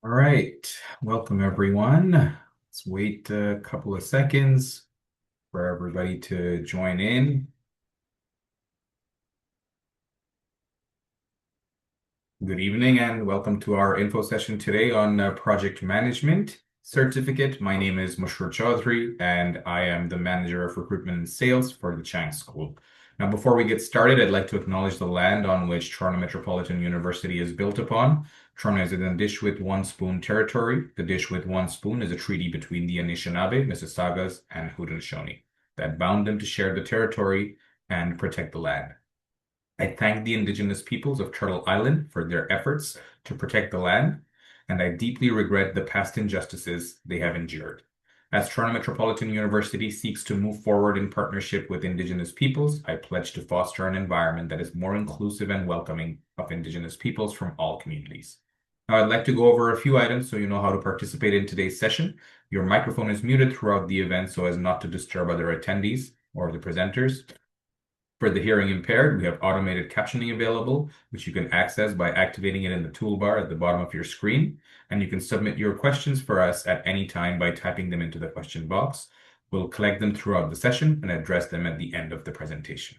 All right, welcome everyone. Let's wait a couple of seconds for everybody to join in. Good evening and welcome to our info session today on project management certificate. My name is Mushur Chaudhry and I am the manager of recruitment and sales for the Chang School. Now, before we get started, I'd like to acknowledge the land on which Toronto Metropolitan University is built upon. Toronto is in the Dish with One Spoon territory. The Dish with One Spoon is a treaty between the Anishinaabe, Mississaugas, and Haudenosaunee that bound them to share the territory and protect the land. I thank the Indigenous peoples of Turtle Island for their efforts to protect the land, and I deeply regret the past injustices they have endured. As Toronto Metropolitan University seeks to move forward in partnership with Indigenous peoples, I pledge to foster an environment that is more inclusive and welcoming of Indigenous peoples from all communities. Now, I'd like to go over a few items so you know how to participate in today's session. Your microphone is muted throughout the event so as not to disturb other attendees or the presenters. For the hearing impaired, we have automated captioning available, which you can access by activating it in the toolbar at the bottom of your screen. And you can submit your questions for us at any time by typing them into the question box. We'll collect them throughout the session and address them at the end of the presentation.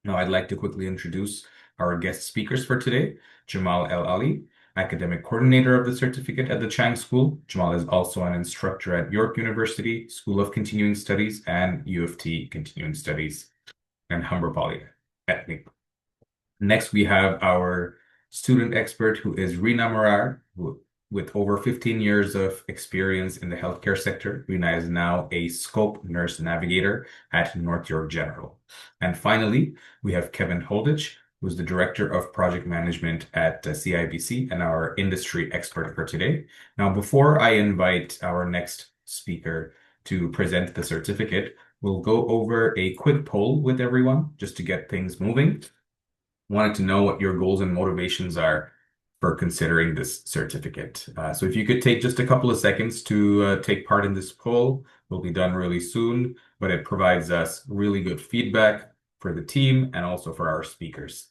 Now, I'd like to quickly introduce our guest speakers for today, Jamal El Ali, academic coordinator of the certificate at the Chang School. Jamal is also an instructor at York University, School of Continuing Studies, and U of T Continuing Studies and Humber Polytechnic. Next, we have our student expert, who is Rina Morar, with over 15 years of experience in the healthcare sector. Rina is now a scope nurse navigator at North York General. And finally, we have Kevin Holditch, who's the director of project management at CIBC and our industry expert for today. Now, before I invite our next speaker to present the certificate, we'll go over a quick poll with everyone just to get things moving. Wanted to know what your goals and motivations are for considering this certificate. So if you could take just a couple of seconds to take part in this poll, we'll be done really soon, but it provides us really good feedback for the team and also for our speakers.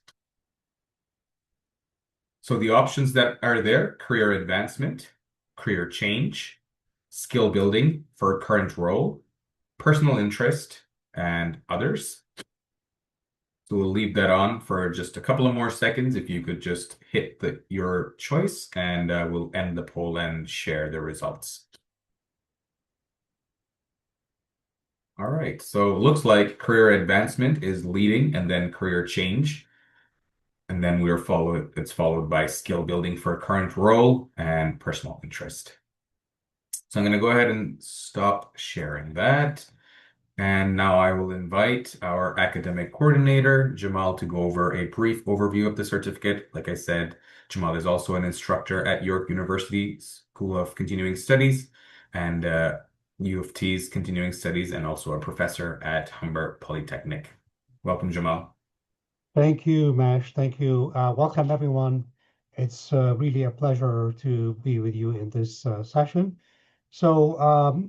So the options that are there: career advancement, career change, skill building for current role, personal interest, and others. So we'll leave that on for just a couple of more seconds. If you could just hit your choice, and we'll end the poll and share the results. All right, so it looks like career advancement is leading, and then career change. And then it's followed by skill building for current role and personal interest. So I'm going to go ahead and stop sharing that. And now I will invite our academic coordinator, Jamal, to go over a brief overview of the certificate. Like I said, Jamal is also an instructor at York University School of Continuing Studies and U of T's Continuing Studies, and also a professor at Humber Polytechnic. Welcome, Jamal. Thank you, Mash. Thank you. Welcome, everyone. It's really a pleasure to be with you in this session. So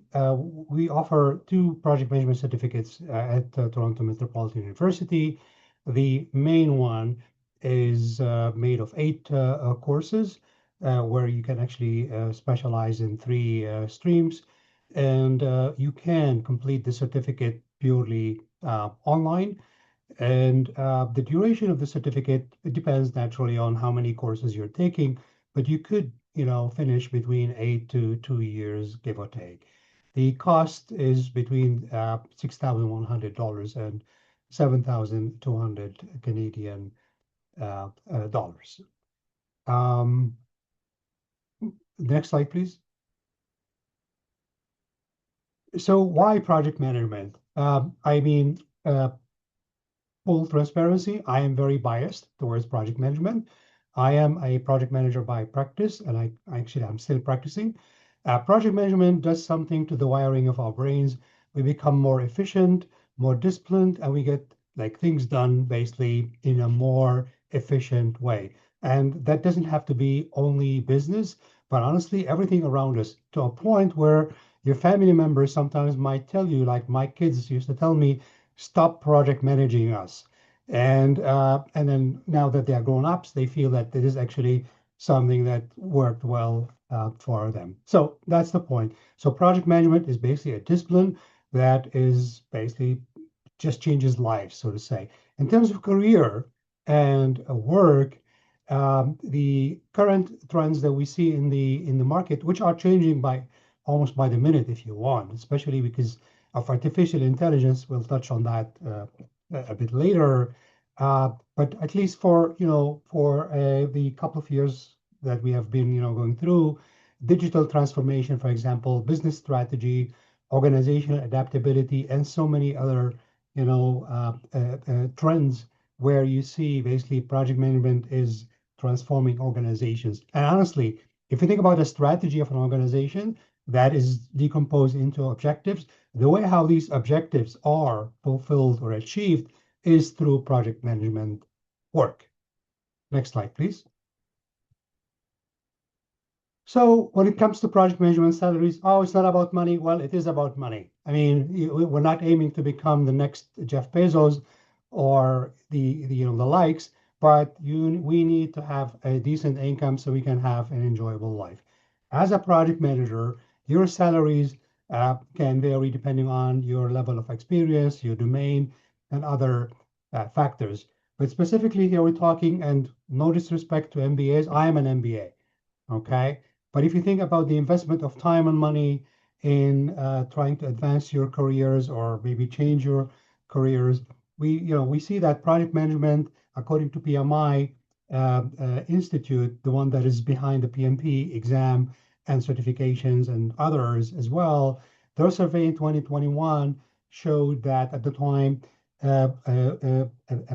we offer two project management certificates at Toronto Metropolitan University. The main one is made of 8 courses where you can actually specialize in 3 streams. And you can complete the certificate purely online. And the duration of the certificate, it depends naturally on how many courses you're taking, but you could, finish between 8 to 2 years, give or take. The cost is between $6,100 and 7,200 Canadian dollars. Next slide, please. So why project management? Full transparency, I am very biased towards project management. I am a project manager by practice, and I'm still practicing. Project management does something to the wiring of our brains. We become more efficient, more disciplined, and we get things done basically in a more efficient way. And that doesn't have to be only business, but honestly, everything around us, to a point where your family members sometimes might tell you, like my kids used to tell me, stop project managing us. And then now that they are grown ups, they feel that it is actually something that worked well for them. So that's the point. So project management is basically a discipline that is basically just changes lives, so to say. In terms of career and work, the current trends that we see in the market, which are changing by almost by the minute, if you want, especially because of artificial intelligence. We'll touch on that a bit later. But at least for for the couple of years that we have been going through, digital transformation, for example, business strategy, organizational adaptability, and so many other trends where you see basically project management is transforming organizations. And honestly, if you think about the strategy of an organization that is decomposed into objectives, the way how these objectives are fulfilled or achieved is through project management work. Next slide, please. So when it comes to project management salaries, oh, it's not about money. Well, it is about money. I mean, we're not aiming to become the next Jeff Bezos or the likes, but we need to have a decent income so we can have an enjoyable life. As a project manager, your salaries can vary depending on your level of experience, your domain, and other factors. But specifically here, we're talking, and no disrespect to MBAs, I am an MBA, okay? But if you think about the investment of time and money in trying to advance your careers or maybe change your careers, we see that project management, according to PMI Institute, the one that is behind the PMP exam and certifications and others as well, their survey in 2021 showed that at the time, a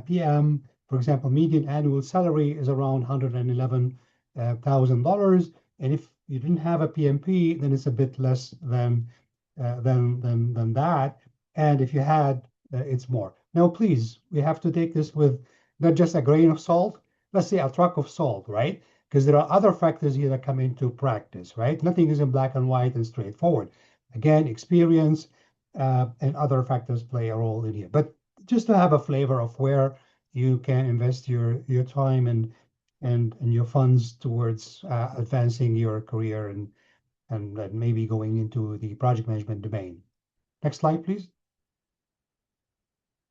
PM, for example, median annual salary is around $111,000. And if you didn't have a PMP, then it's a bit less than that. And if you had, it's more. Now, please, we have to take this with not just a grain of salt. Let's say a truck of salt, right? Because there are other factors here that come into practice, right? Nothing is in black and white and straightforward. Again, experience and other factors play a role in here. But just to have a flavor of where you can invest your time and your funds towards advancing your career and maybe going into the project management domain. Next slide, please.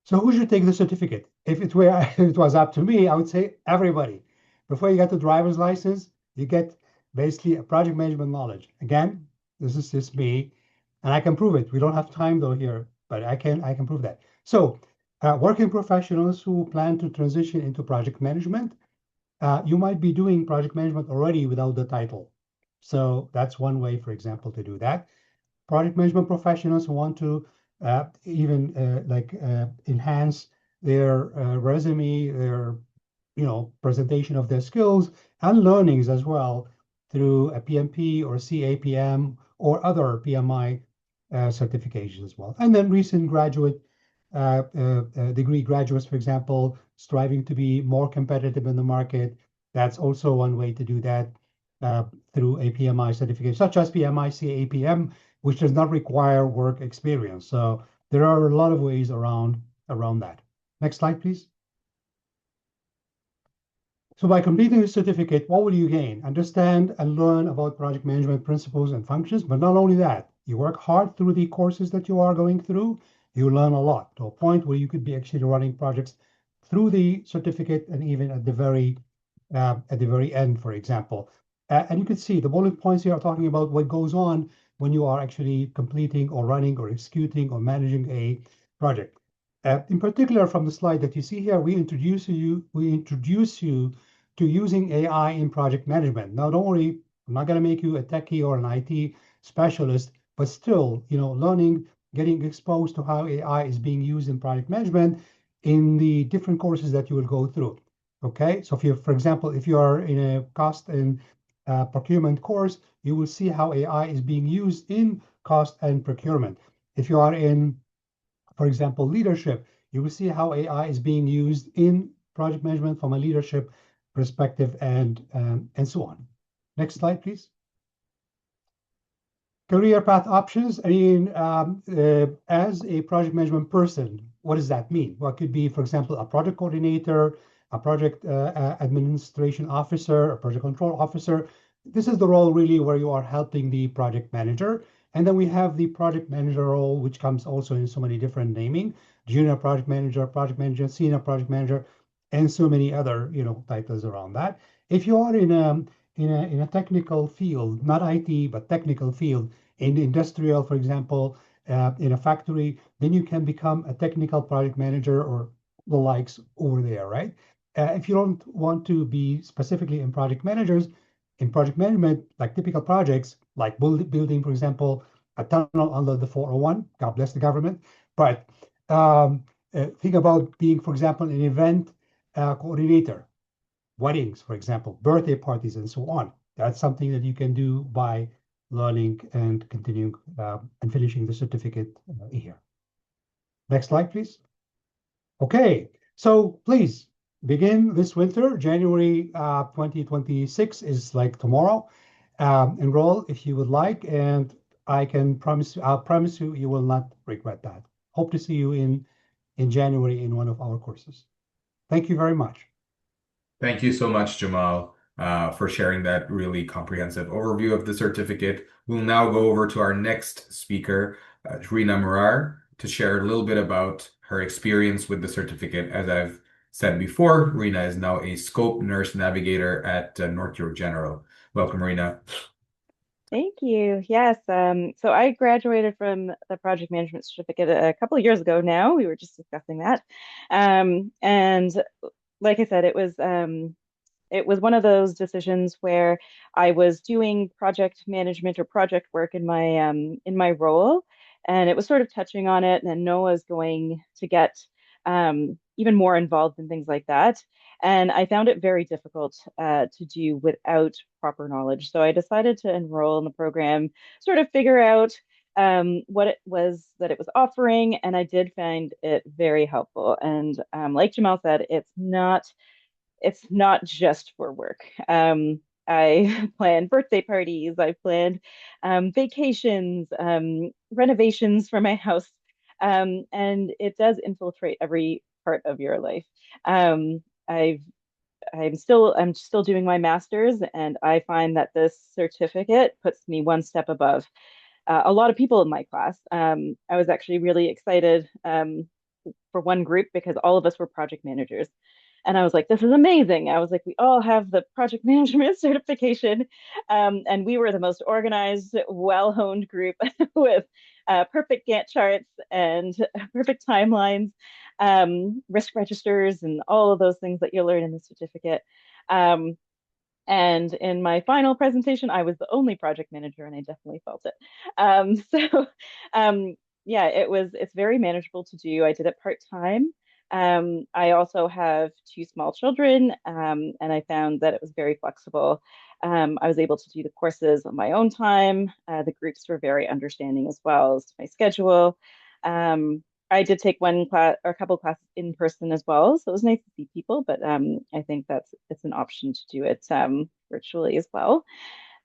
So who should take the certificate? If it were if it was up to me, I would say everybody. Before you get the driver's license, you get basically a project management knowledge. Again, this is just me, and I can prove it. We don't have time though here, but I can prove that. So working professionals who plan to transition into project management, you might be doing project management already without the title. So that's one way, for example, to do that. Project management professionals who want to even enhance their resume, their presentation of their skills and learnings as well through a PMP or CAPM or other PMI certifications as well. And then recent graduate degree graduates, for example, striving to be more competitive in the market. That's also one way to do that through a PMI certification, such as PMI CAPM, which does not require work experience. So there are a lot of ways around that. Next slide, please. So by completing the certificate, what will you gain? Understand and learn about project management principles and functions, but not only that, you work hard through the courses that you are going through, you learn a lot to a point where you could be actually running projects through the certificate and even at the very end, for example. And you can see the bullet points here are talking about what goes on when you are actually completing or running or executing or managing a project. In particular, from the slide that you see here, we introduce you to using AI in project management. Now, don't worry, I'm not going to make you a techie or an IT specialist, but still, learning, getting exposed to how AI is being used in project management in the different courses that you will go through. Okay, so if you, for example, if you are in a cost and procurement course, you will see how AI is being used in cost and procurement. If you are in, for example, leadership, you will see how AI is being used in project management from a leadership perspective and so on. Next slide, please. Career path options. I mean, as a project management person, what does that mean? What could be, for example, a project coordinator, a project administration officer, a project control officer. This is the role really where you are helping the project manager. And then we have the project manager role, which comes also in so many different naming, junior project manager, senior project manager, and so many other, titles around that. If you are in a technical field, not IT, but technical field, in industrial, for example, in a factory, then you can become a technical project manager or the likes over there, right? If you don't want to be specifically in project management, like typical projects, like building, for example, a tunnel under the 401, God bless the government. But think about being, for example, an event coordinator, weddings, for example, birthday parties, and so on. That's something that you can do by learning and continuing and finishing the certificate here. Next slide, please. Okay, so please begin this winter. January 2026 is like tomorrow. Enroll if you would like, and I'll promise you, you will not regret that. Hope to see you in January in one of our courses. Thank you very much. Thank you so much, Jamal, for sharing that really comprehensive overview of the certificate. We'll now go over to our next speaker, Reena Murar, to share a little bit about her experience with the certificate. As I've said before, Reena is now a scope nurse navigator at North York General. Welcome, Reena. Thank you. Yes. So I graduated from the project management certificate a couple of years ago now. We were just discussing that. And like I said, it was one of those decisions where I was doing project management or project work in my role, and it was sort of touching on it. And then Noah's going to get even more involved in things like that, and I found it very difficult to do without proper knowledge. So I decided to enroll in the program, sort of figure out what it was that it was offering, and I did find it very helpful. And like Jamal said, it's not just for work. I plan birthday parties, I planned vacations, renovations for my house, and it does infiltrate every part of your life. I've I'm still doing my master's, and I find that this certificate puts me one step above a lot of people in my class. I was actually really excited for one group because all of us were project managers. And I was like, this is amazing. I was like, we all have the project management certification. And we were the most organized, well honed group with perfect Gantt charts and perfect timelines, risk registers, and all of those things that you learn in the certificate. Um, and in my final presentation, I was the only project manager, and I definitely felt it. So, yeah, it's very manageable to do. I did it part time. I also have two small children, and I found that it was very flexible. I was able to do the courses on my own time. The groups were very understanding as well as my schedule. Um, I did take one class or a couple classes in person as well, so it was nice to see people. But I think it's an option to do it virtually as well.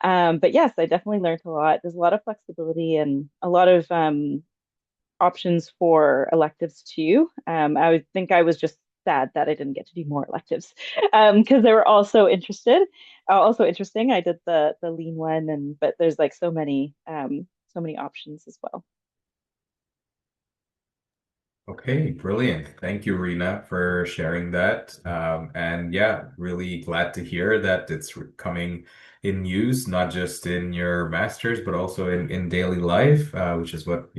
But yes, I definitely learned a lot. There's a lot of flexibility and a lot of options for electives too. I would think I was just sad that I didn't get to do more electives because they were also interesting. I did the lean one, and but there's like so many options as well. Okay, brilliant. Thank you, Rena, for sharing that. And yeah, really glad to hear that it's coming in use, not just in your master's, but also in daily life, which is what,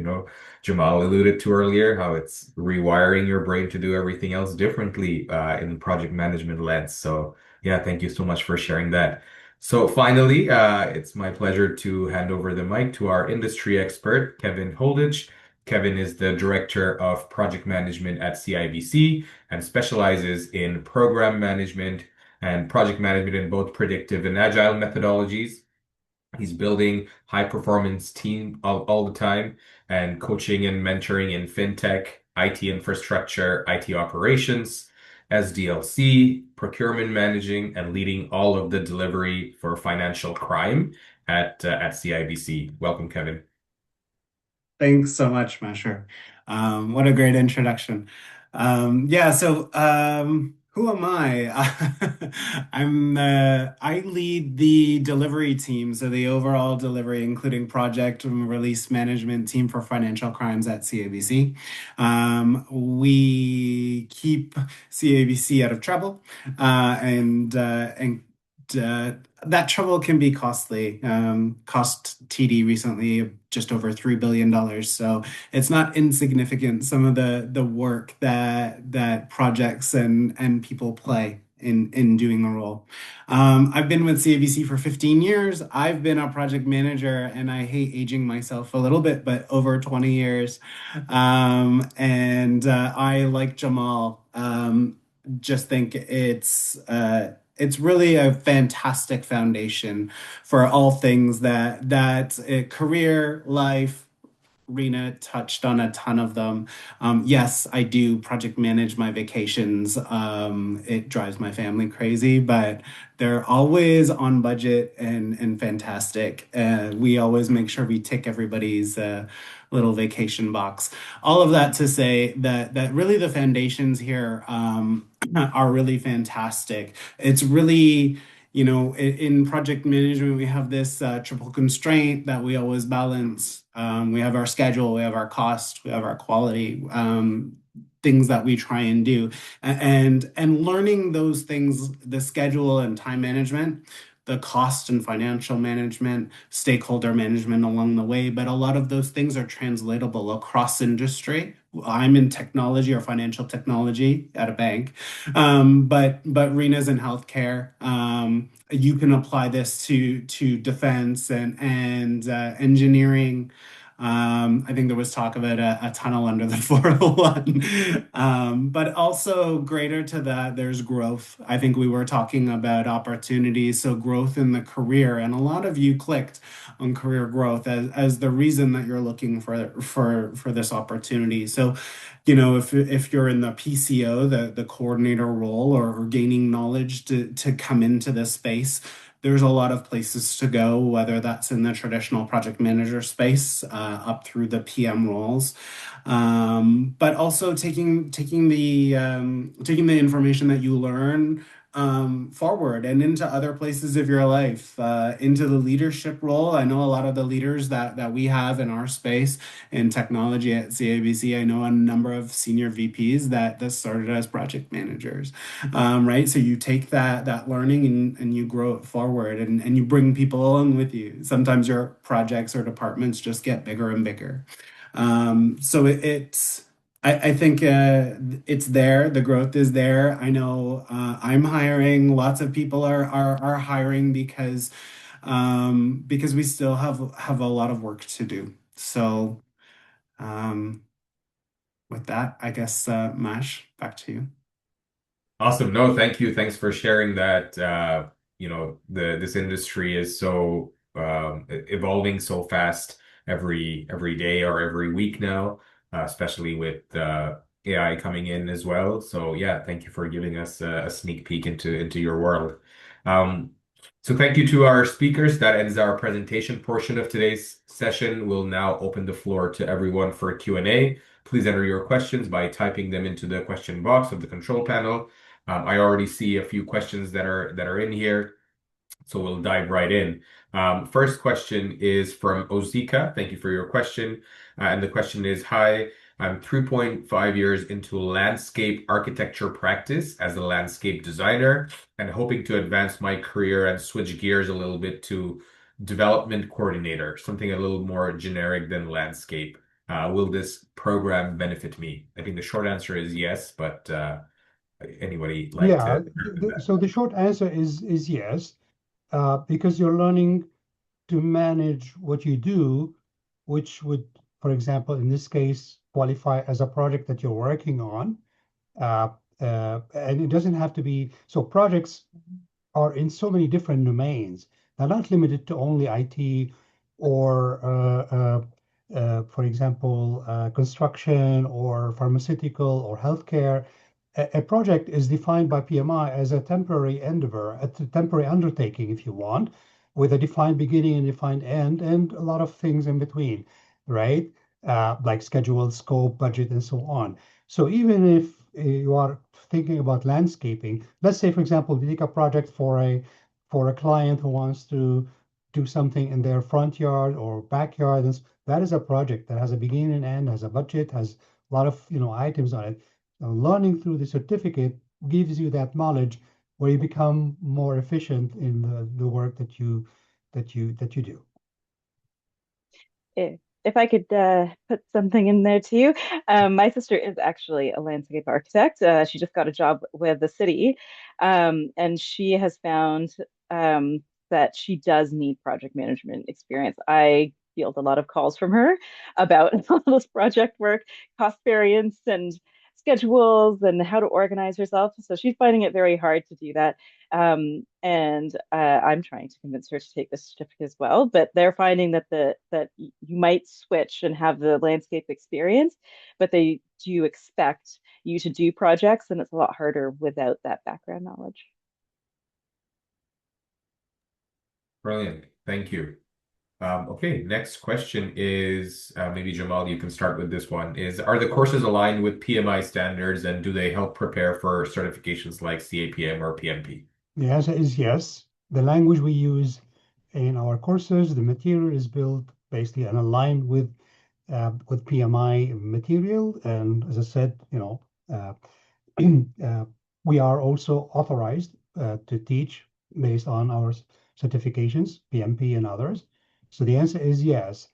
Jamal alluded to earlier, how it's rewiring your brain to do everything else differently, in project management lens. So yeah, thank you so much for sharing that. So finally, it's my pleasure to hand over the mic to our industry expert, Kevin Holditch. Kevin is the Director of Project Management at CIBC and specializes in program management and project management in both predictive and agile methodologies. He's building high performance team all the time and coaching and mentoring in fintech, IT infrastructure, IT operations, SDLC, procurement managing, and leading all of the delivery for financial crime at CIBC. Welcome, Kevin. Thanks so much, Masher. What a great introduction. Yeah, so who Who am I? I lead the delivery team, so the overall delivery, including project and release management team for financial crimes at CABC. We keep CABC out of trouble, and that trouble can be costly. Cost TD recently just over $3 billion. So it's not insignificant, some of the work that projects and people play in doing the role. I've been with CABC for 15 years. I've been a project manager, and I hate aging myself a little bit, but over 20 years. And I, like Jamal, just think it's really a fantastic foundation for all things that career, life. Rena touched on a ton of them. Yes, I do project manage my vacations. It drives my family crazy, but they're always on budget and fantastic. We always make sure we tick everybody's little vacation box. All of that to say that really the foundations here are really fantastic. It's really, in project management, we have this triple constraint that we always balance. We have our schedule, we have our cost, we have our quality, things that we try and do. And learning those things, the schedule and time management, the cost and financial management, stakeholder management along the way, but a lot of those things are translatable across industry. I'm in technology or financial technology at a bank, but Rena's in healthcare. You can apply this to defense and engineering. I think there was talk about a tunnel under the 401. But also greater to that, there's growth. I think we were talking about opportunities, so growth in the career, and a lot of you clicked on career growth as the reason that you're looking for this opportunity. So, if you're in the PCO, the coordinator role, or gaining knowledge to come into this space, there's a lot of places to go, whether that's in the traditional project manager space, up through the PM roles, but also taking the information that you learn forward and into other places of your life, into the leadership role. I know a lot of the leaders that we have in our space in technology at CABC. I know a number of senior VPs that started as project managers, right? So you take that learning and you grow it forward, and you bring people along with you. Sometimes your projects or departments just get bigger and bigger. So I think it's there. The growth is there. I know I'm hiring. Lots of people are hiring because we still have a lot of work to do. So with that, I guess Mash, back to you. Awesome. No, thank you. Thanks for sharing that. This industry is so evolving so fast every day or every week now, especially with AI coming in as well. So yeah, thank you for giving us a sneak peek into your world. So thank you to our speakers. That ends our presentation portion of today's session. We'll now open the floor to everyone for Q&A. Please enter your questions by typing them into the question box of the control panel. I already see a few questions that are in here, so we'll dive right in. First question is from Ozika. Thank you for your question. And the question is, hi, I'm 3.5 years into landscape architecture practice as a landscape designer and hoping to advance my career and switch gears a little bit to development coordinator, something a little more generic than landscape. Will this program benefit me? I think the short answer is yes, but anybody like Yeah, to? so the short answer is yes, because you're learning to manage what you do, which would, for example, in this case, qualify as a project that you're working on. And it doesn't have to be, so projects are in so many different domains. They're not limited to only IT or, for example, construction or pharmaceutical or healthcare. A project is defined by PMI as a temporary endeavor, a temporary undertaking, if you want, with a defined beginning and defined end, and a lot of things in between, right? Like schedule, scope, budget, and so on. So even if you are thinking about landscaping, let's say, for example, you take a project for a client who wants to do something in their front yard or backyard. That is a project that has a beginning and end, has a budget, has a lot of items on it. Learning through the certificate gives you that knowledge where you become more efficient in the work that you do. If I could put something in there too, my sister is actually a landscape architect. She just got a job with the city, and she has found that she does need project management experience. I field a lot of calls from her about all this project work, cost variance, and schedules, and how to organize herself. So she's finding it very hard to do that. And I'm trying to convince her to take the certificate as well. But they're finding that you might switch and have the landscape experience, but they do expect you to do projects, and it's a lot harder without that background knowledge. Brilliant. Thank you. Okay, next question is maybe Jamal, you can start with this one. Are the courses aligned with PMI standards, and do they help prepare for certifications like CAPM or PMP? The answer is yes. The language we use in our courses, the material is built basically and aligned with PMI material. And as I said, we are also authorized to teach based on our certifications, PMP and others. So the answer is yes.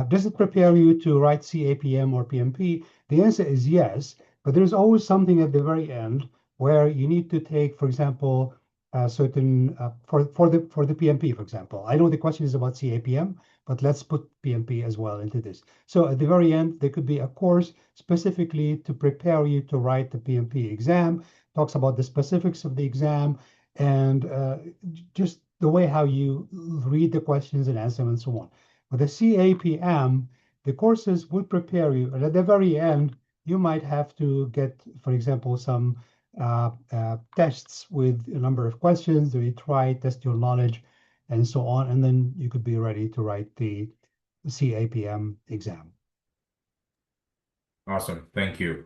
Does it prepare you to write CAPM or PMP? The answer is yes, but there's always something at the very end where you need to take, for example, certain for the PMP, for example. I know the question is about CAPM, but let's put PMP as well into this. So at the very end, there could be a course specifically to prepare you to write the PMP exam, talks about the specifics of the exam, and just the way how you read the questions and answer them and so on. With the CAPM, the courses will prepare you, and at the very end, you might have to get, for example, some tests with a number of questions that you try, test your knowledge, and so on, and then you could be ready to write the CAPM exam. Awesome. Thank you.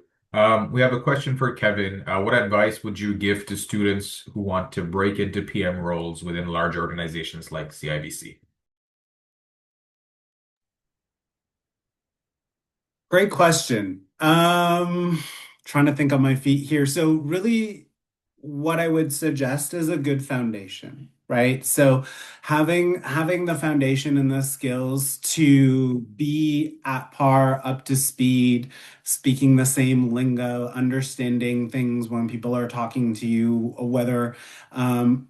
We have a question for Kevin. What advice would you give to students who want to break into PM roles within large organizations like CIBC? Great question. Trying to think on my feet here. So really what I would suggest is a good foundation, right? So having the foundation and the skills to be at par, up to speed, speaking the same lingo, understanding things when people are talking to you, whether and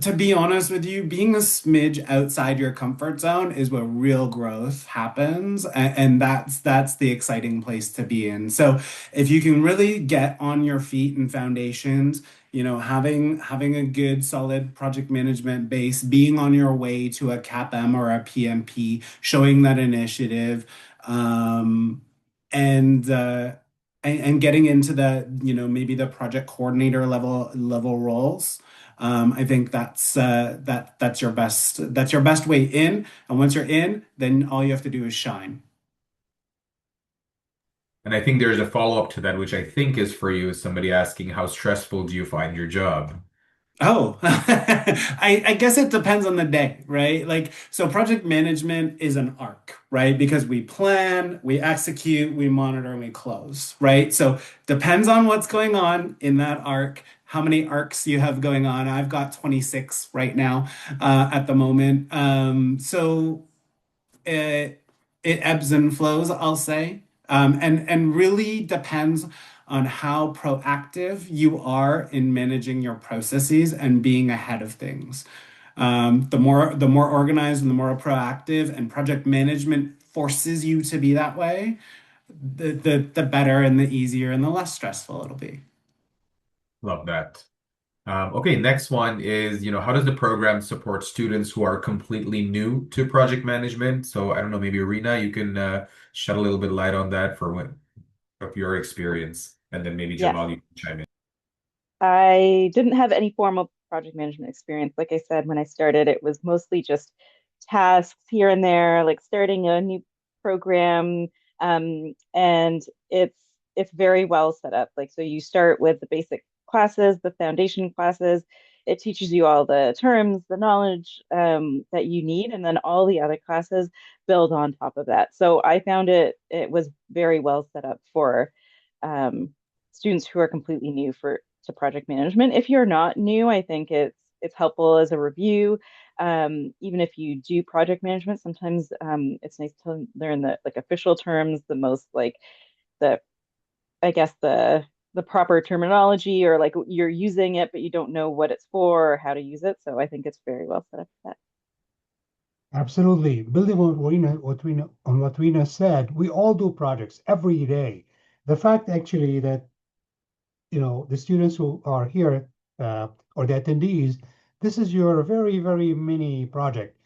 to be honest with you, being a smidge outside your comfort zone is where real growth happens, and that's the exciting place to be in. So if you can really get on your feet and foundations, having a good solid project management base, being on your way to a CAPM or a PMP, showing that initiative, and getting into maybe the project coordinator level roles. I think that's your best way in. And once you're in, then all you have to do is shine. And I think there's a follow-up to that, which I think is for you, is somebody asking, how stressful do you find your job? Oh, I guess it depends on the day, right? Like, so project management is an arc, right? Because we plan, we execute, we monitor, and we close, right? So depends on what's going on in that arc, how many arcs you have going on. I've got 26 right now, at the moment. So it ebbs and flows, I'll say, and really depends on how proactive you are in managing your processes and being ahead of things. The more organized and the more proactive, and project management forces you to be that way, the better and the easier and the less stressful it'll be. Love that. Okay, next one is, how does the program support students who are completely new to project management? So I don't know, maybe Rena, you can shed a little bit light on that of your experience, and then maybe Yes. Jamal, you can chime in. I didn't have any formal project management experience. Like I said, when I started, it was mostly just tasks here and there, like starting a new program. And it's very well set up. Like, so you start with the basic classes, the foundation classes. It teaches you all the terms, the knowledge that you need, and then all the other classes build on top of that. So I found it was very well set up for um, students who are completely new to project management. If you're not new, I think it's helpful as a review. Even if you do project management, sometimes it's nice to learn the like official terms, the most like the I guess the proper terminology, or like you're using it but you don't know what it's for or how to use it. So I think it's very well set up for that. Absolutely. Building on what Rena said, we all do projects every day. The fact actually that the students who are here or the attendees, this is your very, very mini project.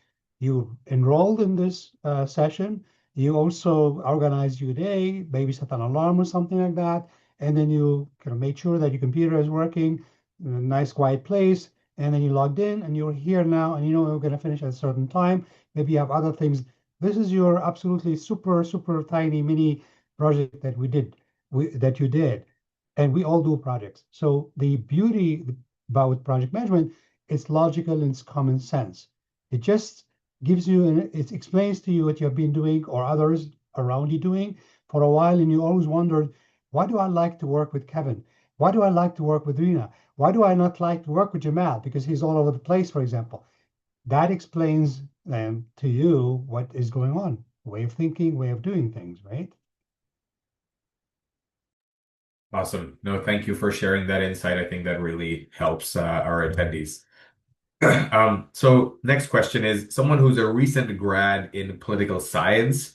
You enrolled in this session. You also organized your day, maybe set an alarm or something like that, and then you kind of made sure that your computer is working in a nice, quiet place, and then you logged in, and you're here now, and you know you're going to finish at a certain time. Maybe you have other things. This is your absolutely super, super tiny mini project that that you did, and we all do projects. So the beauty about project management is logical and it's common sense. It just gives you, and it explains to you what you have been doing or others around you doing for a while, and you always wondered, why do I like to work with Kevin? Why do I like to work with Rena? Why do I not like to work with Jamal? Because he's all over the place, for example. That explains then to you what is going on, way of thinking, way of doing things, right? Awesome. No, thank you for sharing that insight. I think that really helps our attendees. So next question is someone who's a recent grad in political science.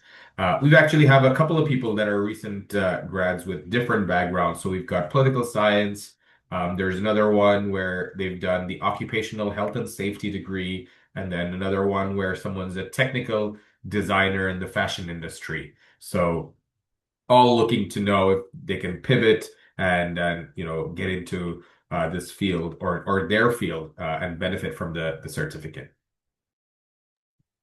We actually have a couple of people that are recent grads with different backgrounds. So we've got political science. There's another one where they've done the occupational health and safety degree, and then another one where someone's a technical designer in the fashion industry. So all looking to know if they can pivot and get into this field or their field and benefit from the certificate.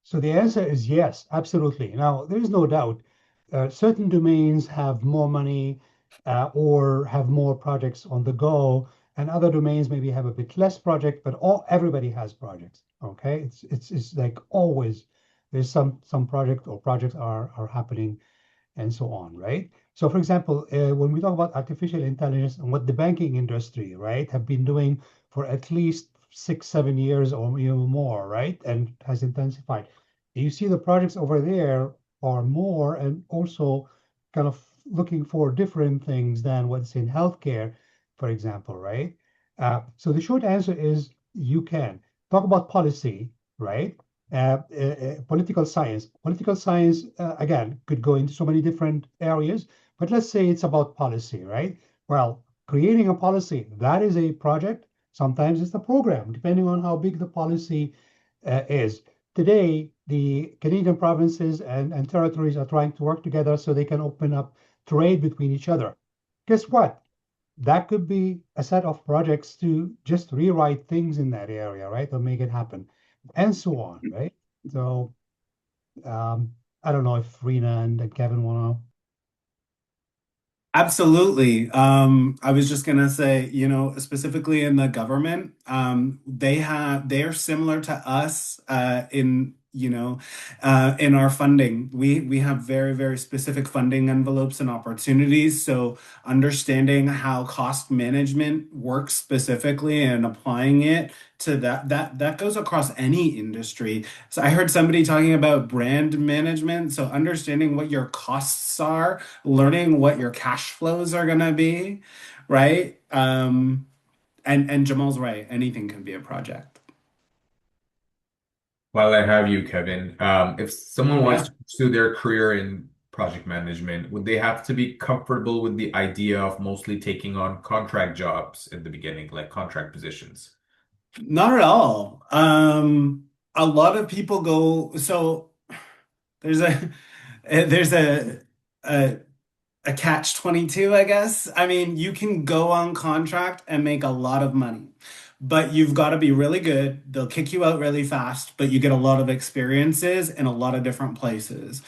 So the answer is yes, absolutely. Now, there's no doubt certain domains have more money or have more projects on the go, and other domains maybe have a bit less project, but everybody has projects. Okay, it's like always there's some project or projects are happening and so on, right? So, for example, when we talk about artificial intelligence and what the banking industry, right, have been doing for at least 6, 7 years or even more, right, and has intensified. You see the projects over there are more and also kind of looking for different things than what's in healthcare, for example, right? So the short answer is you can talk about policy, right? Political science. Political science, again, could go into so many different areas, but let's say it's about policy, right? Well, creating a policy, that is a project. Sometimes it's a program, depending on how big the policy is. Today, the Canadian provinces and territories are trying to work together so they can open up trade between each other. Guess what? That could be a set of projects to just rewrite things in that area, right? Or make it happen, and so on, right? So I don't know if Rena and Kevin want to. Absolutely. I was just gonna say, specifically in the government, they are similar to us in our funding. We have very, very specific funding envelopes and opportunities. So understanding how cost management works specifically and applying it to that goes across any industry. So I heard somebody talking about brand management. So understanding what your costs are, learning what your cash flows are going to be, right? And Jamal's right. Anything can be a project. While I have you, Kevin, if someone wants Yeah. to pursue their career in project management, would they have to be comfortable with the idea of mostly taking on contract jobs in the beginning, like contract positions? Not at all. A lot of people go, so there's a there's a a catch 22, I guess. I mean, you can go on contract and make a lot of money, but you've got to be really good. They'll kick you out really fast, but you get a lot of experiences in a lot of different places.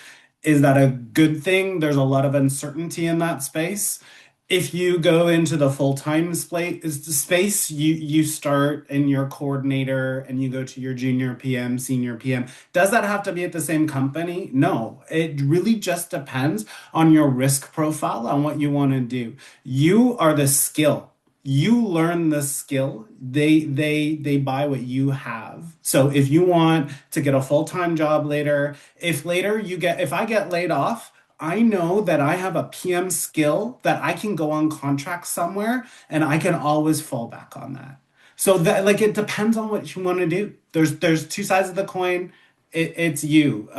Is that a good thing? There's a lot of uncertainty in that space. If you go into the full-time space, you start in your coordinator and you go to your junior PM, senior PM. Does that have to be at the same company? No. It really just depends on your risk profile, on what you want to do. You are the skill. You learn the skill. They buy what you have. So if you want to get a full-time job later, if I get laid off, I know that I have a PM skill that I can go on contract somewhere and I can always fall back on that. So that like it depends on what you want to do. There's two sides of the coin. It's you.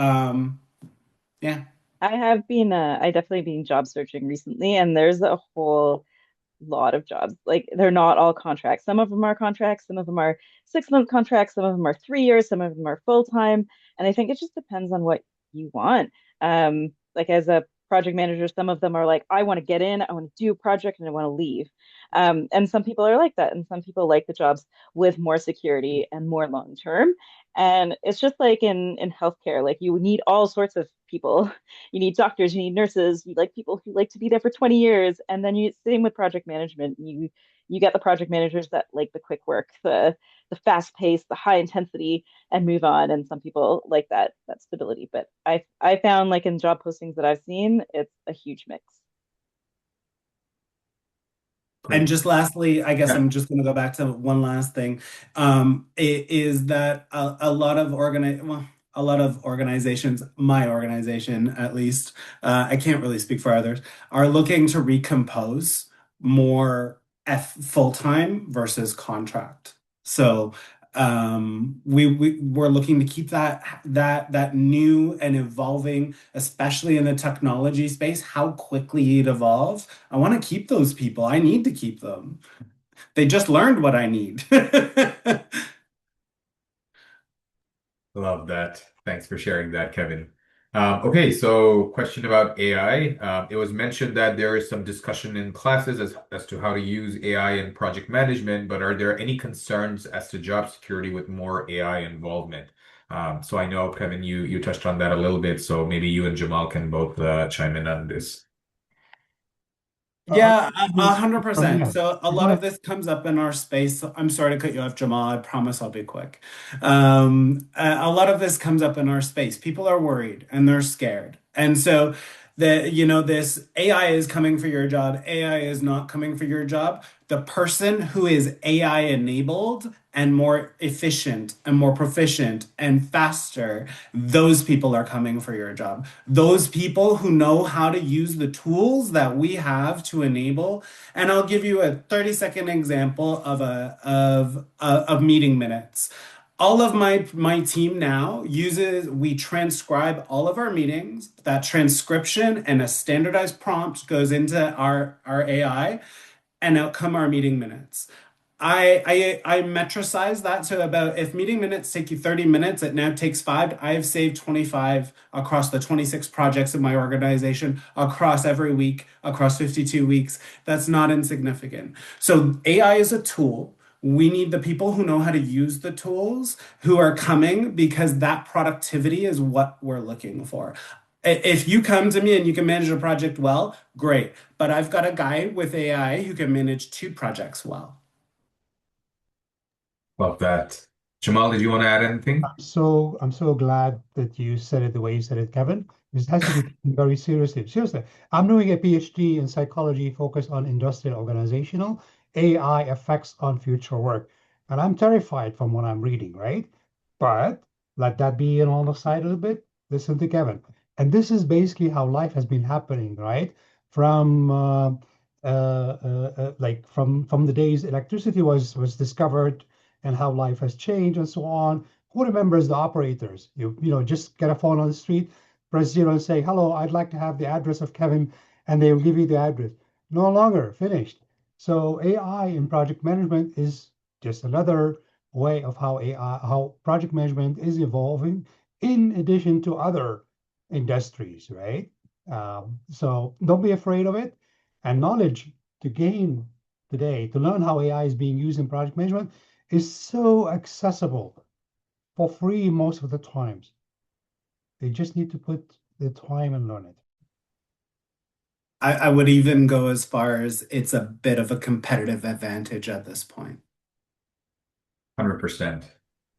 Yeah. I definitely been job searching recently, and there's a whole lot of jobs. Like they're not all contracts. Some of them are contracts, some of them are 6 month contracts, some of them are 3 years, some of them are full time. And I think it just depends on what you want. Like as a project manager, some of them are like, I want to get in, I want to do a project, and I want to leave. And some people are like that, and some people like the jobs with more security and more long term. And it's just like in healthcare, like you need all sorts of people. You need doctors, you need nurses, you like people who like to be there for 20 years. And then you same with project management. You get the project managers that like the quick work, the fast pace, the high intensity, and move on. And some people like that stability. But I found like in job postings that I've seen, it's a huge mix. And Great. just lastly, I guess Yeah. I'm just going to go back to one last thing. Is that a lot of organizations, my organization at least, I can't really speak for others, are looking to recompose more full-time versus contract. So we're looking to keep that new and evolving, especially in the technology space, how quickly it evolves. I want to keep those people. I need to keep them. They just learned what I need. Love that. Thanks for sharing that, Kevin. Okay, so question about AI. It was mentioned that there is some discussion in classes as to how to use AI in project management, but are there any concerns as to job security with more AI involvement? So I know, Kevin, you touched on that a little bit, so maybe you and Jamal can both chime in on this. Yeah, I a mean, hundred percent. yeah, So a go lot of ahead. this comes up in our space. I'm sorry to cut you off, Jamal. I promise I'll be quick. A lot of this comes up in our space. People are worried and they're scared. And so this AI is coming for your job. AI is not coming for your job. The person who is AI enabled and more efficient and more proficient and faster, those people are coming for your job. Those people who know how to use the tools that we have to enable. And I'll give you a 30-second example of meeting minutes. All of my team now we transcribe all of our meetings. That transcription and a standardized prompt goes into our AI, and out come our meeting minutes. I metricize that to about, if meeting minutes take you 30 minutes, it now takes 5. I have saved 25 across the 26 projects in my organization, across every week, across 52 weeks. That's not insignificant. So AI is a tool. We need the people who know how to use the tools who are coming, because that productivity is what we're looking for. If you come to me and you can manage a project well, great. But I've got a guy with AI who can manage 2 projects well. Love that. Jamal, did you want to add anything? I'm so glad that you said it the way you said it, Kevin. This has to be taken very seriously. Seriously, I'm doing a PhD in psychology focused on industrial organizational AI effects on future work. And I'm terrified from what I'm reading, right? But let that be an on the side a little bit. Listen to Kevin. And this is basically how life has been happening, right? From like from the days electricity was discovered and how life has changed and so on. Who remembers the operators? Just get a phone on the street, press zero and say, hello, I'd like to have the address of Kevin, and they will give you the address. No longer, finished. So AI in project management is just another way of how project management is evolving in addition to other industries, right? So don't be afraid of it. And knowledge to gain today, to learn how AI is being used in project management, is so accessible for free most of the times. They just need to put the time and learn it. I would even go as far as it's a bit of a competitive advantage at this point. 100%.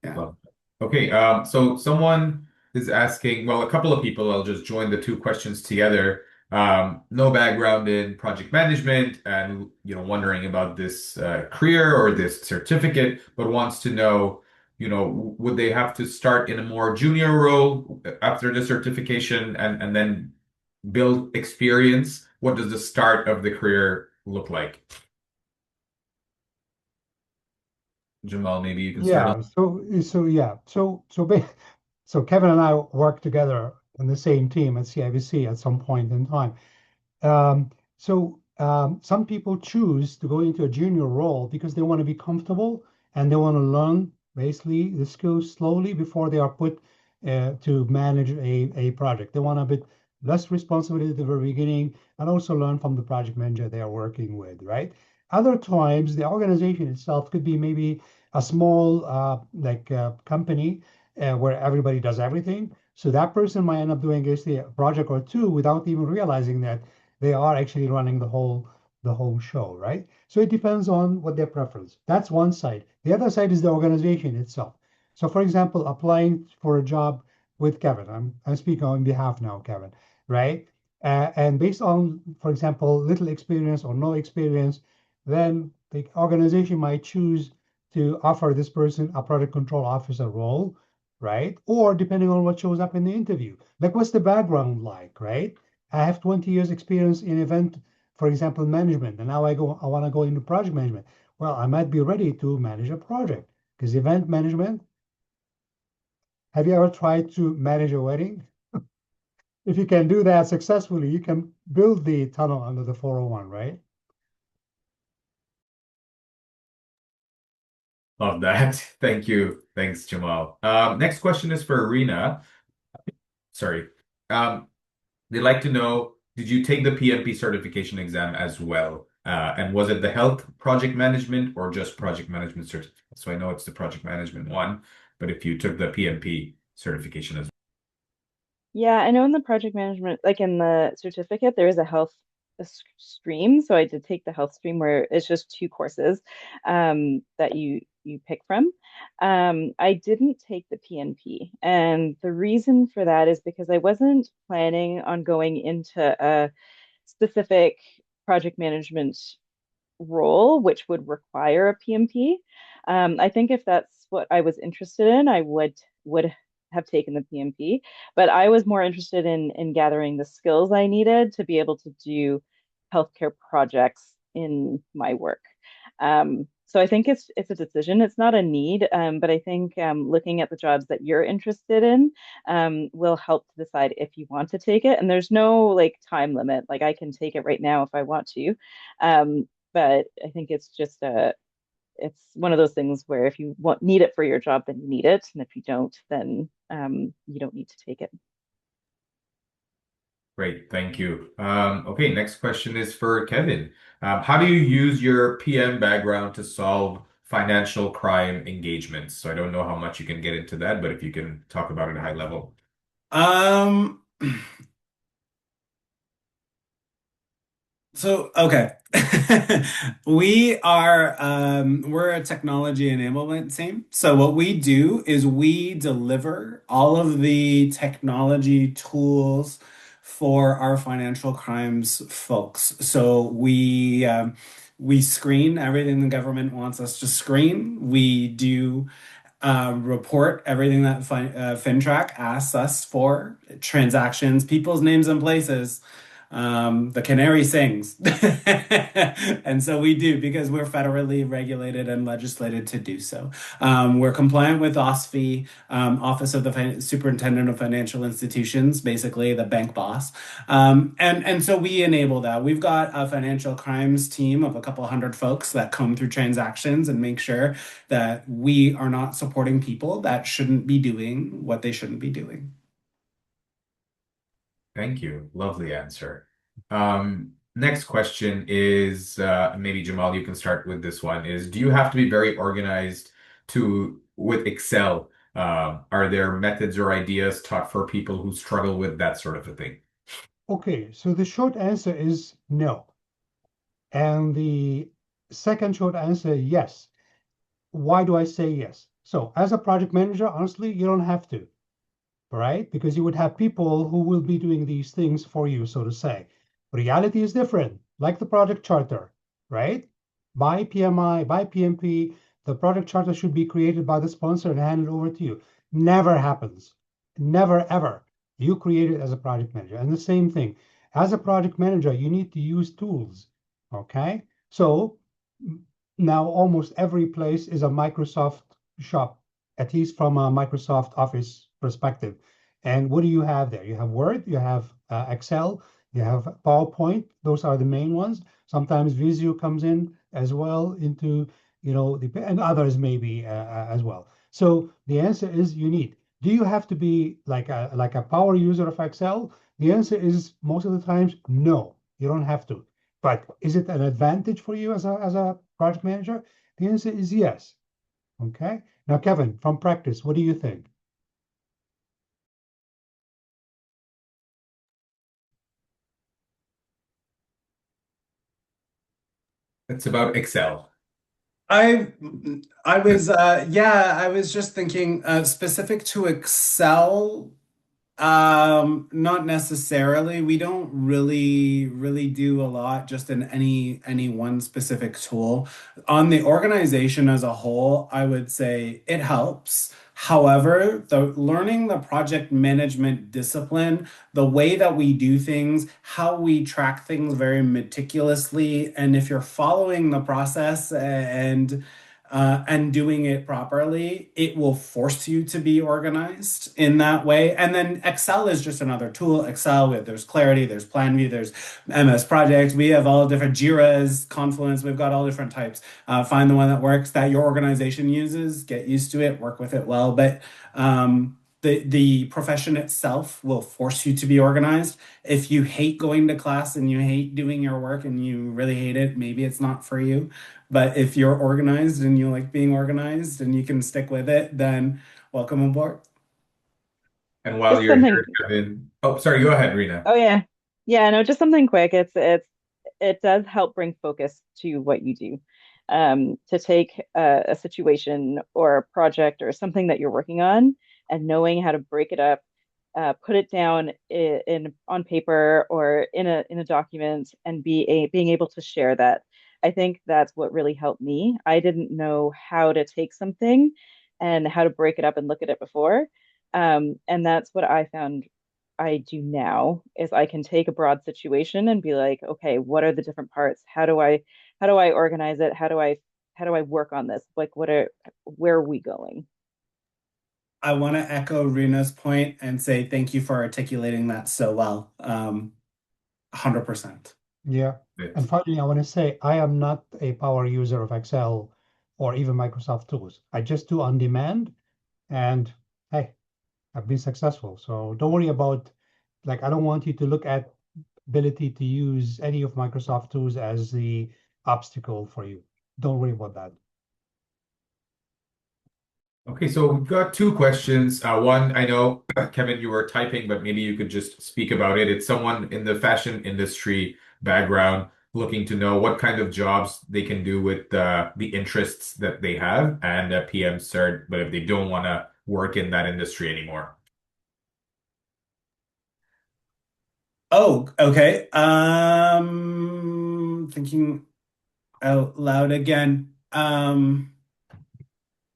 Yeah. Well, okay. So someone is asking, well, a couple of people, I'll just join the two questions together. No background in project management and, wondering about this career or this certificate, but wants to know, would they have to start in a more junior role after the certification and then build experience? What does the start of the career look like? Jamal, maybe you can start on. Yeah. So Kevin and I worked together in the same team at CIBC at some point in time. Some people choose to go into a junior role because they want to be comfortable and they want to learn basically the skills slowly before they are put to manage a project. They want a bit less responsibility at the very beginning and also learn from the project manager they are working with, right? Other times, the organization itself could be maybe a small company where everybody does everything. So that person might end up doing basically a project or two without even realizing that they are actually running the whole show, right? So it depends on what their preference. That's one side. The other side is the organization itself. So, for example, applying for a job with Kevin, I'm speaking on behalf now, Kevin, right? And based on, for example, little experience or no experience, then the organization might choose to offer this person a product control officer role, right? Or depending on what shows up in the interview, like what's the background like, right? I have 20 years experience in event, for example, management, and now I want to go into project management. Well, I might be ready to manage a project because event management. Have you ever tried to manage a wedding? If you can do that successfully, you can build the tunnel under the 401, right? Love that. Thank you. Thanks, Jamal. Next question is for Rena. Sorry. Um, they'd like to know, did you take the PMP certification exam as well? And was it the health project management or just project management certificate? So I know it's the project management one, but if you took the PMP certification as well. Yeah, I know in the project management, like in the certificate, there is a health stream. So I did take the health stream where it's just two courses that you pick from. I didn't take the PNP, and the reason for that is because I wasn't planning on going into a specific project management role, which would require a PMP. I think if that's what I was interested in, I would have taken the PMP, but I was more interested in gathering the skills I needed to be able to do healthcare projects in my work. So I think it's a decision. It's not a need, but I think looking at the jobs that you're interested in will help to decide if you want to take it. And there's no like time limit. Like I can take it right now if I want to. But I think it's one of those things where if you need it for your job, then you need it, and if you don't, then you don't need to take it. Great, thank you. Okay, next question is for Kevin. How do you use your PM background to solve financial crime engagements? So I don't know how much you can get into that, but if you can talk about it at a high level. Um, okay. We're a technology enablement team. So what we do is we deliver all of the technology tools for our financial crimes folks. So we screen everything the government wants us to screen. We do report everything that FINTRAC asks us for, transactions, people's names and places. The canary sings. And so we do because we're federally regulated and legislated to do so. We're compliant with OSFI, Office of the Superintendent of Financial Institutions, basically the bank boss. And so we enable that. We've got a financial crimes team of a couple hundred folks that comb through transactions and make sure that we are not supporting people that shouldn't be doing what they shouldn't be doing. Thank you. Lovely answer. Next question is maybe Jamal, you can start with this one. Is do you have to be very organized with Excel Are there methods or ideas taught for people who struggle with that sort of a thing? Okay, so the short answer is no. And the second short answer, yes. Why do I say yes? So, as a project manager, honestly, you don't have to, right? Because you would have people who will be doing these things for you, so to say. Reality is different, like the project charter, right? By PMI, by PMP, the project charter should be created by the sponsor and handed over to you. Never happens. Never, ever. You create it as a project manager. And the same thing, as a project manager, you need to use tools, okay? So now almost every place is a Microsoft shop, at least from a Microsoft Office perspective. And what do you have there? You have Word, you have Excel, you have PowerPoint. Those are the main ones. Sometimes Visio comes in as well into, and others maybe as well. So the answer is you need. Do you have to be like a power user of Excel? The answer is most of the times no, you don't have to. But is it an advantage for you as a project manager? The answer is yes. Okay. Now, Kevin, from practice, what do you think? It's about Excel. I I was just thinking specific to Excel. Not necessarily. We don't really do a lot just in any one specific tool. On the organization as a whole, I would say it helps. However, learning the project management discipline, the way that we do things, how we track things very meticulously, and if you're following the process and doing it properly, it will force you to be organized in that way. And then Excel is just another tool. Excel, there's Clarity, there's PlanView, there's MS Project. We have all different Jira's, Confluence. We've got all different types. Find the one that works that your organization uses. Get used to it. Work with it well. But the profession itself will force you to be organized. If you hate going to class and you hate doing your work and you really hate it, maybe it's not for you. But if you're organized and you like being organized and you can stick with it, then welcome aboard. And while Just you're something. here, Kevin, oh, sorry, go ahead, Rena. Oh yeah. Yeah, no, just something quick. It does help bring focus to what you do. To take a situation or a project or something that you're working on and knowing how to break it up, put it down in on paper or in a document and being able to share that. I think that's what really helped me. I didn't know how to take something and how to break it up and look at it before. And that's what I found I do now is I can take a broad situation and be like, okay, what are the different parts? How do I organize it? How do I work on this? Like where are we going? I want to echo Rena's point and say thank you for articulating that so well. 100%. Yeah. And Yes. finally, I want to say I am not a power user of Excel or even Microsoft tools. I just do on demand, and hey, I've been successful. So don't worry about, like, I don't want you to look at ability to use any of Microsoft tools as the obstacle for you. Don't worry about that. Okay, so we've got two questions. One, I know, Kevin, you were typing, but maybe you could just speak about it. It's someone in the fashion industry background looking to know what kind of jobs they can do with the interests that they have and a PM cert, but if they don't want to work in that industry anymore. Oh, okay. Thinking out loud again.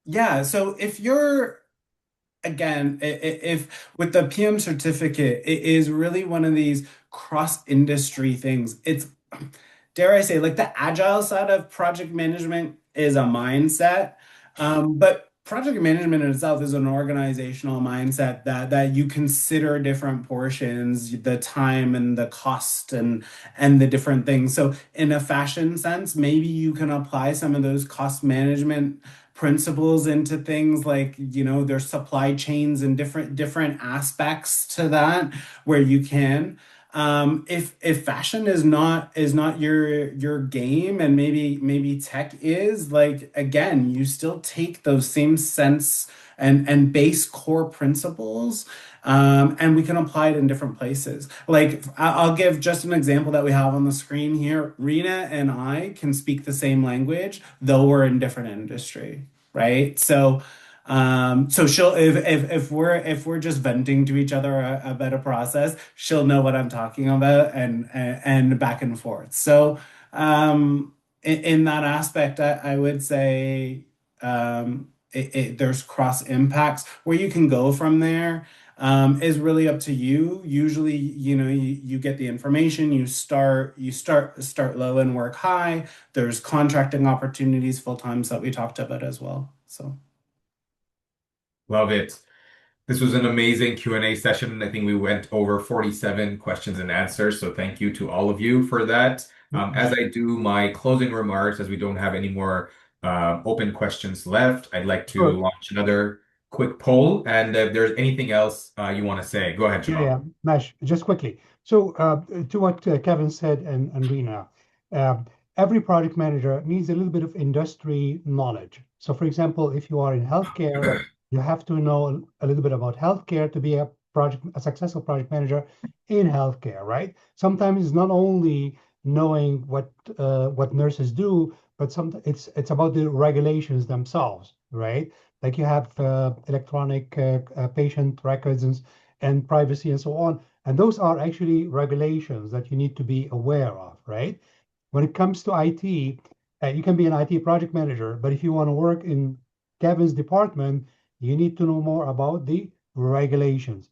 Yeah, so if you're again, if with the PM certificate, it is really one of these cross-industry things. It's, dare I say, like the agile side of project management is a mindset, but project management in itself is an organizational mindset that you consider different portions, the time and the cost and the different things. So in a fashion sense, maybe you can apply some of those cost management principles into things like there's supply chains and different aspects to that where you can. If fashion is not your game, and maybe tech is, like, again, you still take those same sense and base core principles, and we can apply it in different places. Like, I'll give just an example that we have on the screen here. Rena and I can speak the same language, though we're in different industry, right? So she'll, if we're just venting to each other about a process, she'll know what I'm talking about, and back and forth. So in that aspect, I would say there's cross impacts. Where you can go from there is really up to you. Usually, you get the information, you start low and work high. There's contracting opportunities full times that we talked about as well. So. Love it. This was an amazing Q&A session. I think we went over 47 questions and answers, so thank you to all of you for that. As I do my closing remarks, as we don't have any more open questions left, I'd like to Sure. launch another quick poll. And if there's anything else you want to say, go ahead, Yeah, Jamal. Mash, just quickly. So, to what Kevin said and Rena, uh, every project manager needs a little bit of industry knowledge. So, for example, if you are in healthcare, you have to know a little bit about healthcare to be a successful project manager in healthcare, right? Sometimes it's not only knowing what nurses do, but it's about the regulations themselves, right? Like you have electronic patient records and privacy and so on. And those are actually regulations that you need to be aware of, right? When it comes to IT, you can be an IT project manager, but if you want to work in Kevin's department, you need to know more about the regulations.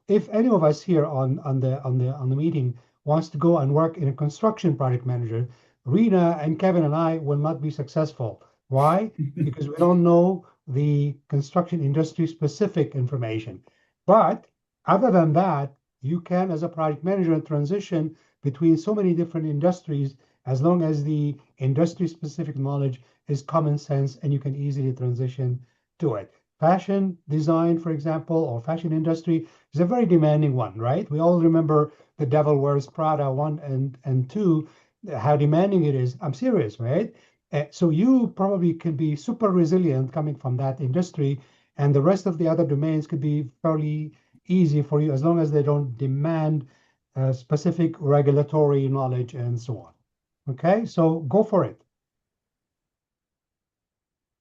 If any of us here on the meeting wants to go and work in a construction project manager, Rena and Kevin and I will not be successful. Why? Because we don't know the construction industry specific information. But other than that, you can, as a project manager, transition between so many different industries as long as the industry specific knowledge is common sense and you can easily transition to it. Fashion design, for example, or fashion industry is a very demanding one, right? We all remember The Devil Wears Prada 1 and 2, how demanding it is. I'm serious, right? So you probably can be super resilient coming from that industry, and the rest of the other domains could be fairly easy for you as long as they don't demand specific regulatory knowledge and so on. Okay, so go for it.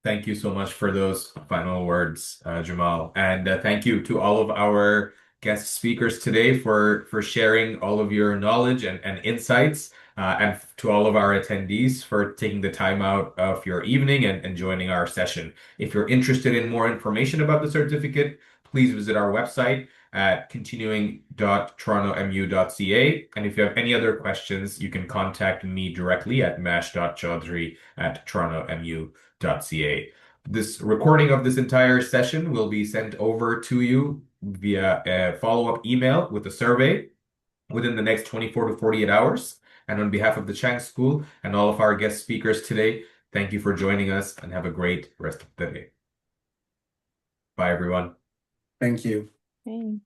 Thank you so much for those final words, Jamal. And thank you to all of our guest speakers today for sharing all of your knowledge and insights, and to all of our attendees for taking the time out of your evening and joining our session. If you're interested in more information about the certificate, please visit our website at continuing.torontomu.ca. And if you have any other questions, you can contact me directly at mash.chaudhry@torontomu.ca. This recording of this entire session will be sent over to you via a follow-up email with a survey within the next 24 to 48 hours. And on behalf of the Chang School and all of our guest speakers today, thank you for joining us and have a great rest of the day. Bye, everyone. Thank you. Okay.